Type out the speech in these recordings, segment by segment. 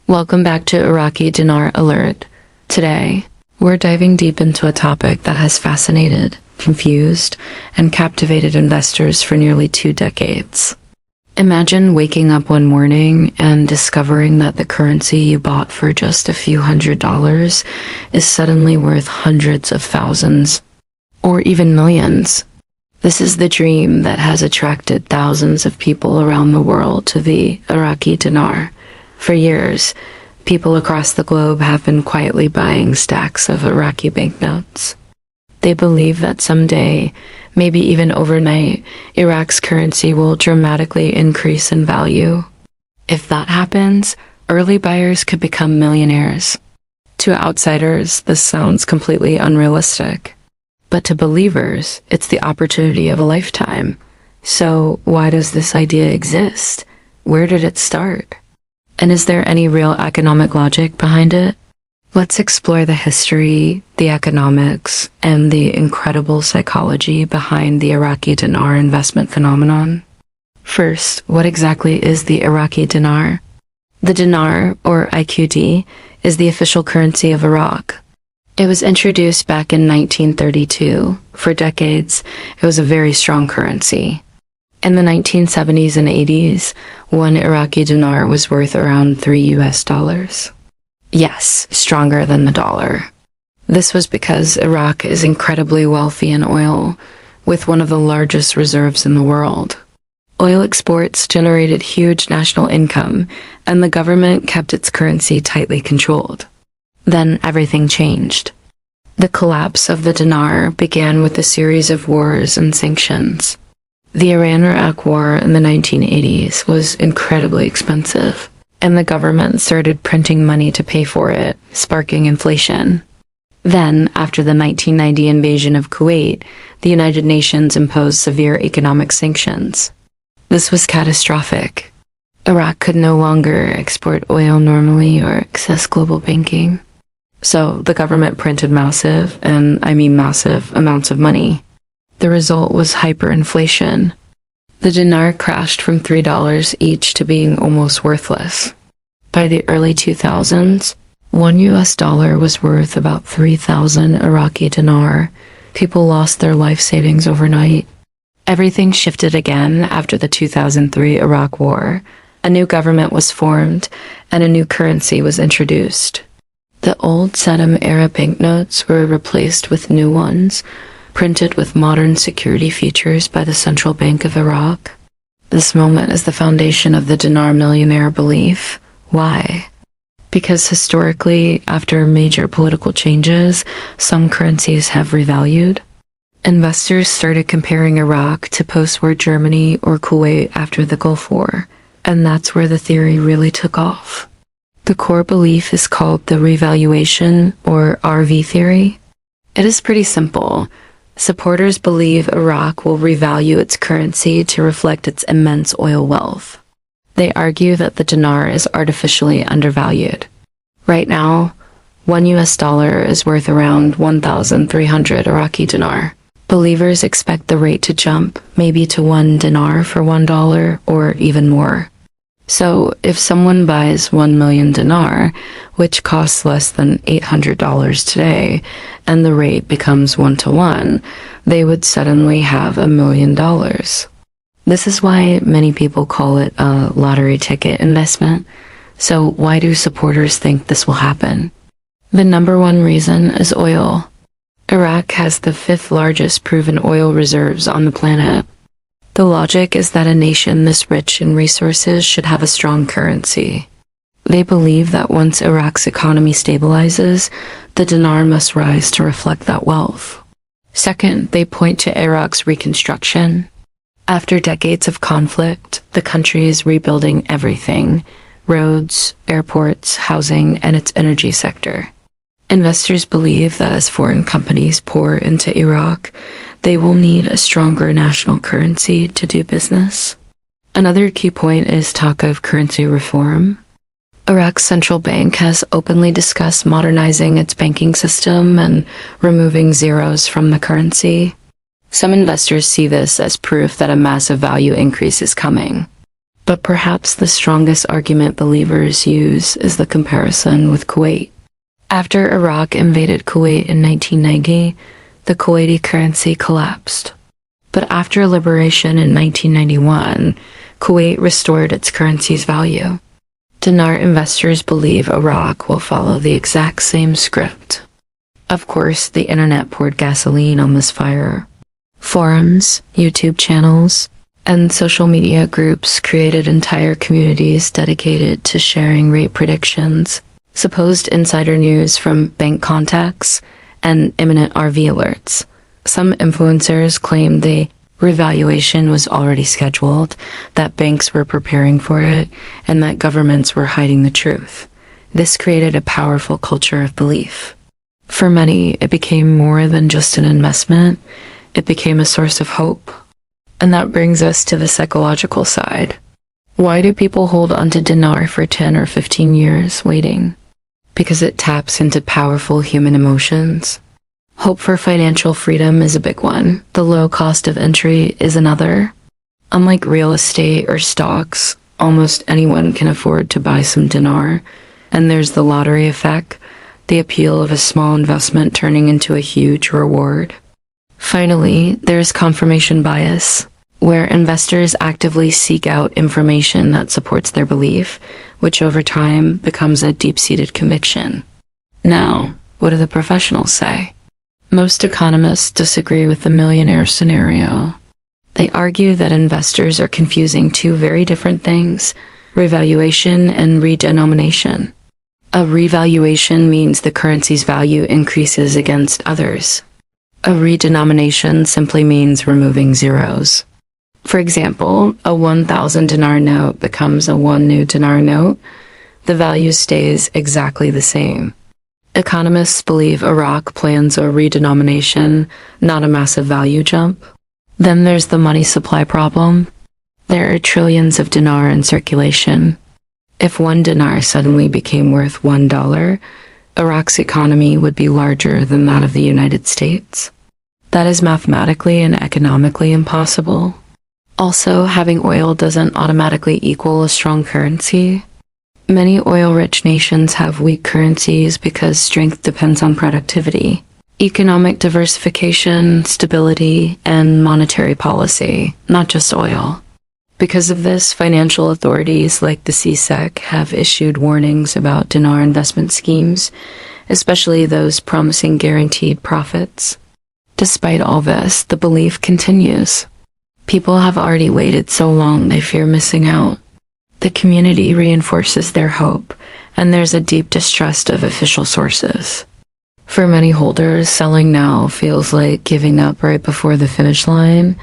Welcome back to Iraqi Dinar Alert. Today, we're diving deep into a topic that has fascinated, confused, and captivated investors for nearly 2 decades. Imagine waking up one morning and discovering that the currency you bought for just a few $100s is suddenly worth hundreds of thousands, or even millions. This is the dream that has attracted thousands of people around the world to the Iraqi dinar. For years, people across the globe have been quietly buying stacks of Iraqi banknotes. They believe that someday, maybe even overnight, Iraq's currency will dramatically increase in value. If that happens, early buyers could become millionaires. To outsiders, this sounds completely unrealistic. But to believers, it's the opportunity of a lifetime. So why does this idea exist? Where did it start? And is there any real economic logic behind it? Let's explore the history, the economics, and the incredible psychology behind the Iraqi dinar investment phenomenon. First, what exactly is the Iraqi dinar? The dinar, or IQD, is the official currency of Iraq. It was introduced back in 1932. For decades, it was a very strong currency. In the 1970s and 80s, one Iraqi dinar was worth around $3. Yes, stronger than the dollar. This was because Iraq is incredibly wealthy in oil, with one of the largest reserves in the world. Oil exports generated huge national income, and the government kept its currency tightly controlled. Then everything changed. The collapse of the dinar began with a series of wars and sanctions. The Iran-Iraq War in the 1980s was incredibly expensive, and the government started printing money to pay for it, sparking inflation. Then, after the 1990 invasion of Kuwait, the United Nations imposed severe economic sanctions. This was catastrophic. Iraq could no longer export oil normally or access global banking. So the government printed massive, and I mean massive, amounts of money. The result was hyperinflation. The dinar crashed from $3 each to being almost worthless. By the early 2000s, $1 was worth about 3,000 Iraqi dinar. People lost their life savings overnight. Everything shifted again after the 2003 Iraq War. A new government was formed, and a new currency was introduced. The old Saddam-era banknotes were replaced with new ones, printed with modern security features by the Central Bank of Iraq. This moment is the foundation of the Dinar Millionaire belief. Why? Because historically, after major political changes, some currencies have revalued. Investors started comparing Iraq to post-war Germany or Kuwait after the Gulf War, and that's where the theory really took off. The core belief is called the Revaluation, or RV theory. It is pretty simple. Supporters believe Iraq will revalue its currency to reflect its immense oil wealth. They argue that the dinar is artificially undervalued. Right now, $1 is worth around 1,300 Iraqi dinar. Believers expect the rate to jump, maybe to 1 dinar for $1 or even more. So, if someone buys 1 million dinar, which costs less than $800 today, and the rate becomes 1-to-1, they would suddenly have $1 million. This is why many people call it a lottery ticket investment. So why do supporters think this will happen? The number one reason is oil. Iraq has the 5th largest proven oil reserves on the planet. The logic is that a nation this rich in resources should have a strong currency. They believe that once Iraq's economy stabilizes, the dinar must rise to reflect that wealth. Second, they point to Iraq's reconstruction. After decades of conflict, the country is rebuilding everything: roads, airports, housing, and its energy sector. Investors believe that as foreign companies pour into Iraq, they will need a stronger national currency to do business. Another key point is talk of currency reform. Iraq's central bank has openly discussed modernizing its banking system and removing zeros from the currency. Some investors see this as proof that a massive value increase is coming. But perhaps the strongest argument believers use is the comparison with Kuwait. After Iraq invaded Kuwait in 1990, the Kuwaiti currency collapsed. But after liberation in 1991, Kuwait restored its currency's value. Dinar investors believe Iraq will follow the exact same script. Of course, the internet poured gasoline on this fire. Forums, YouTube channels, and social media groups created entire communities dedicated to sharing rate predictions, supposed insider news from bank contacts, and imminent RV alerts. Some influencers claimed the revaluation was already scheduled, that banks were preparing for it, and that governments were hiding the truth. This created a powerful culture of belief. For many, it became more than just an investment. It became a source of hope. And that brings us to the psychological side. Why do people hold onto dinar for 10 or 15 years waiting? Because it taps into powerful human emotions. Hope for financial freedom is a big one. The low cost of entry is another. Unlike real estate or stocks, almost anyone can afford to buy some dinar. And there's the lottery effect, the appeal of a small investment turning into a huge reward. Finally, there's confirmation bias, where investors actively seek out information that supports their belief, which over time becomes a deep-seated conviction. Now, what do the professionals say? Most economists disagree with the millionaire scenario. They argue that investors are confusing two very different things, revaluation and redenomination. A revaluation means the currency's value increases against others. A redenomination simply means removing zeros. For example, a 1,000 dinar note becomes a 1 new dinar note. The value stays exactly the same. Economists believe Iraq plans a redenomination, not a massive value jump. Then there's the money supply problem. There are trillions of dinar in circulation. If 1 dinar suddenly became worth $1, Iraq's economy would be larger than that of the United States. That is mathematically and economically impossible. Also, having oil doesn't automatically equal a strong currency. Many oil-rich nations have weak currencies because strength depends on productivity, economic diversification, stability, and monetary policy, not just oil. Because of this, financial authorities like the CSEC have issued warnings about dinar investment schemes, especially those promising guaranteed profits. Despite all this, the belief continues. People have already waited so long they fear missing out. The community reinforces their hope, and there's a deep distrust of official sources. For many holders, selling now feels like giving up right before the finish line.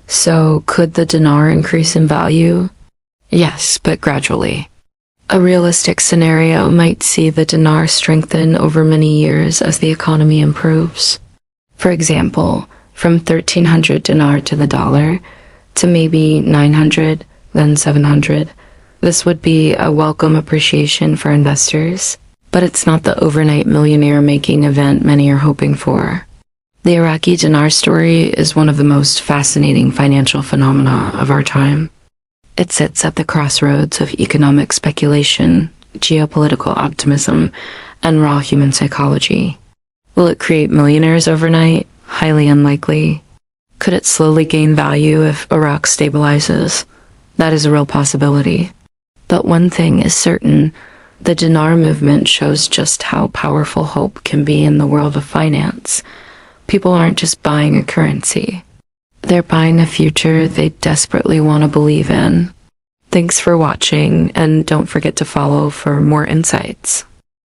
So, could the dinar increase in value? Yes, but gradually. A realistic scenario might see the dinar strengthen over many years as the economy improves. For example, from 1,300 dinar to the dollar to maybe 900, then 700. This would be a welcome appreciation for investors, but it's not the overnight millionaire-making event many are hoping for. The Iraqi dinar story is one of the most fascinating financial phenomena of our time. It sits at the crossroads of economic speculation, geopolitical optimism, and raw human psychology. Will it create millionaires overnight? Highly unlikely. Could it slowly gain value if Iraq stabilizes? That is a real possibility. But one thing is certain, the dinar movement shows just how powerful hope can be in the world of finance. People aren't just buying a currency. They're buying a future they desperately want to believe in. Thanks for watching, and don't forget to follow for more insights.